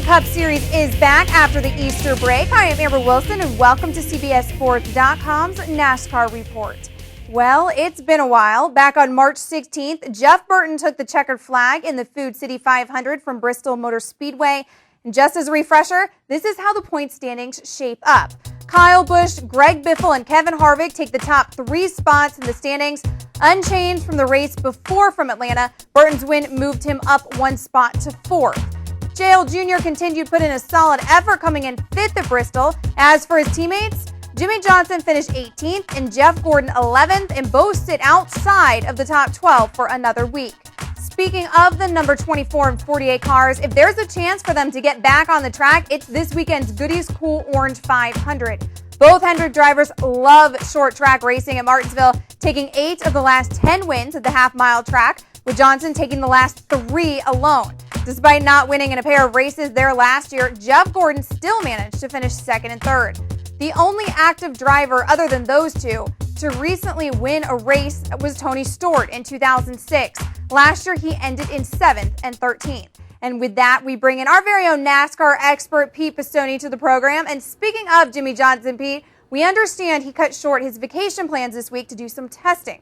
President Cup Series is back after the Easter break. I am Amber Wilson, and welcome to CBSSports.com's NASCAR Report. Well, it's been a while. Back on March 16th, Jeff Burton took the checkered flag in the Food City 500 from Bristol Motor Speedway. And just as a refresher, this is how the point standings shape up. Kyle Busch, Greg Biffle, and Kevin Harvick take the top 3 spots in the standings. Unchanged from the race before from Atlanta, Burton's win moved him up 1 spot to 4th. JL Jr. continued to put in a solid effort, coming in 5th at Bristol. As for his teammates, Jimmy Johnson finished 18th and Jeff Gordon 11th, and both sit outside of the top 12 for another week. Speaking of the number 24 and 48 cars, if there's a chance for them to get back on the track, it's this weekend's Goody's Cool Orange 500. Both Hendrick drivers love short track racing at Martinsville, taking 8 of the last 10 wins at the half-mile track, with Johnson taking the last 3 alone. Despite not winning in a pair of races there last year, Jeff Gordon still managed to finish 2nd and 3rd. The only active driver other than those two to recently win a race was Tony Stewart in 2006. Last year, he ended in 7th and 13th. And with that, we bring in our very own NASCAR expert, Pete Pistone, to the program. And speaking of Jimmy Johnson, Pete, we understand he cut short his vacation plans this week to do some testing.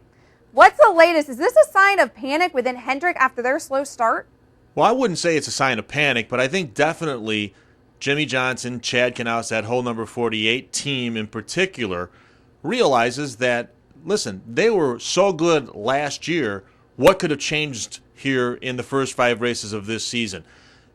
What's the latest? Is this a sign of panic within Hendrick after their slow start? Well, I wouldn't say it's a sign of panic, but I think definitely Jimmy Johnson, Chad Knaus, that whole number 48 team in particular, realizes that, listen, they were so good last year. What could have changed here in the first 5 races of this season?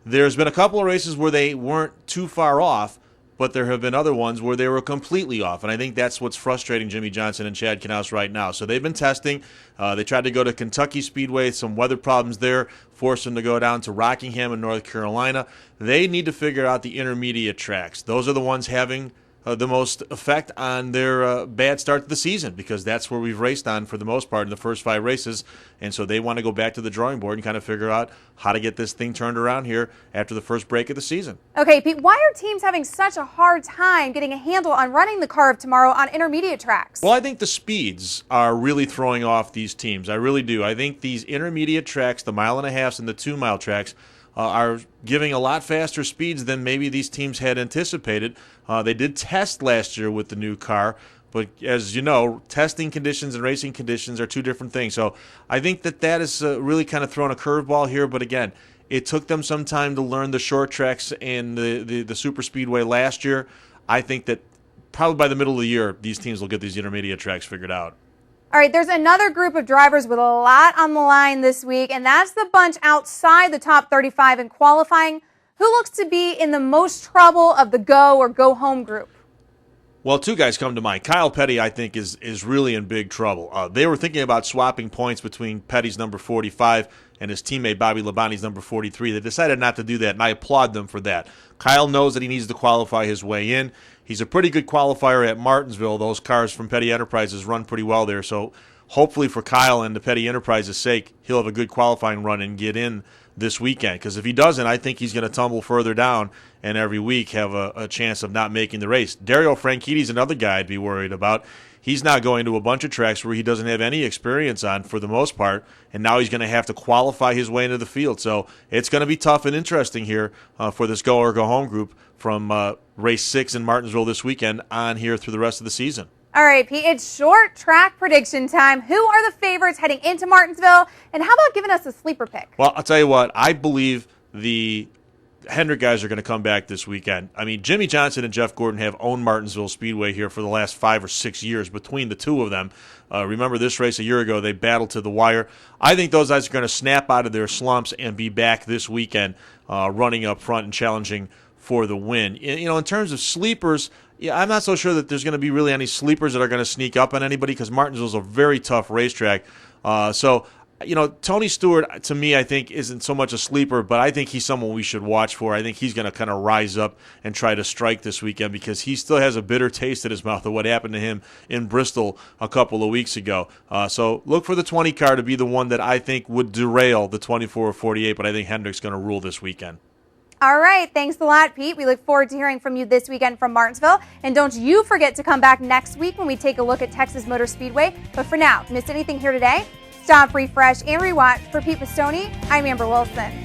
There's been a couple of races where they weren't too far off, but there have been other ones where they were completely off, and I think that's what's frustrating Jimmy Johnson and Chad Knaus right now. So they've been testing. They tried to go to Kentucky Speedway, some weather problems there, forced them to go down to Rockingham in North Carolina. They need to figure out the intermediate tracks. Those are the ones having the most effect on their bad start to the season, because that's where we've raced on for the most part in the first 5 races. And so they want to go back to the drawing board and kind of figure out how to get this thing turned around here after the first break of the season. Okay, Pete, why are teams having such a hard time getting a handle on running the car of tomorrow on intermediate tracks? Well, I think the speeds are really throwing off these teams. I really do. I think these intermediate tracks, the 1.5 miles and the 2-mile tracks, are giving a lot faster speeds than maybe these teams had anticipated. They did test last year with the new car, but as you know, testing conditions and racing conditions are 2 different things. So I think that is really kind of thrown a curveball here. But again, it took them some time to learn the short tracks and the super speedway last year. I think that probably by the middle of the year, these teams will get these intermediate tracks figured out. All right, there's another group of drivers with a lot on the line this week, and that's the bunch outside the top 35 in qualifying. Who looks to be in the most trouble of the go or go home group? Well, 2 guys come to mind. Kyle Petty, I think, is really in big trouble. They were thinking about swapping points between Petty's number 45 and his teammate Bobby Labonte's number 43. They decided not to do that, and I applaud them for that. Kyle knows that he needs to qualify his way in. He's a pretty good qualifier at Martinsville. Those cars from Petty Enterprises run pretty well there, so hopefully for Kyle and the Petty Enterprises' sake, he'll have a good qualifying run and get in this weekend. Because if he doesn't, I think he's going to tumble further down and every week have a chance of not making the race. Dario Franchitti's another guy I'd be worried about. He's now going to a bunch of tracks where he doesn't have any experience on for the most part, and now he's going to have to qualify his way into the field. So it's going to be tough and interesting here for this go or go home group from race 6 in Martinsville this weekend on here through the rest of the season. All right, Pete, it's short track prediction time. Who are the favorites heading into Martinsville? And how about giving us a sleeper pick? Well, I'll tell you what, I believe the Hendrick guys are going to come back this weekend. I mean, Jimmy Johnson and Jeff Gordon have owned Martinsville Speedway here for the last 5 or 6 years between the 2 of them. Remember this race a year ago, they battled to the wire. I think those guys are going to snap out of their slumps and be back this weekend running up front and challenging for the win. You know, in terms of sleepers, yeah, I'm not so sure that there's going to be really any sleepers that are going to sneak up on anybody, because Martinsville's a very tough racetrack. So, you know, Tony Stewart, to me, I think isn't so much a sleeper, but I think he's someone we should watch for. I think he's going to kind of rise up and try to strike this weekend, because he still has a bitter taste in his mouth of what happened to him in Bristol a couple of weeks ago. So look for the 20 car to be the one that I think would derail the 24 or 48, but I think Hendrick's going to rule this weekend. All right. Thanks a lot, Pete. We look forward to hearing from you this weekend from Martinsville. And don't you forget to come back next week when we take a look at Texas Motor Speedway. But for now, missed anything here today? Stop, refresh, and rewatch. For Pete Pistone, I'm Amber Wilson.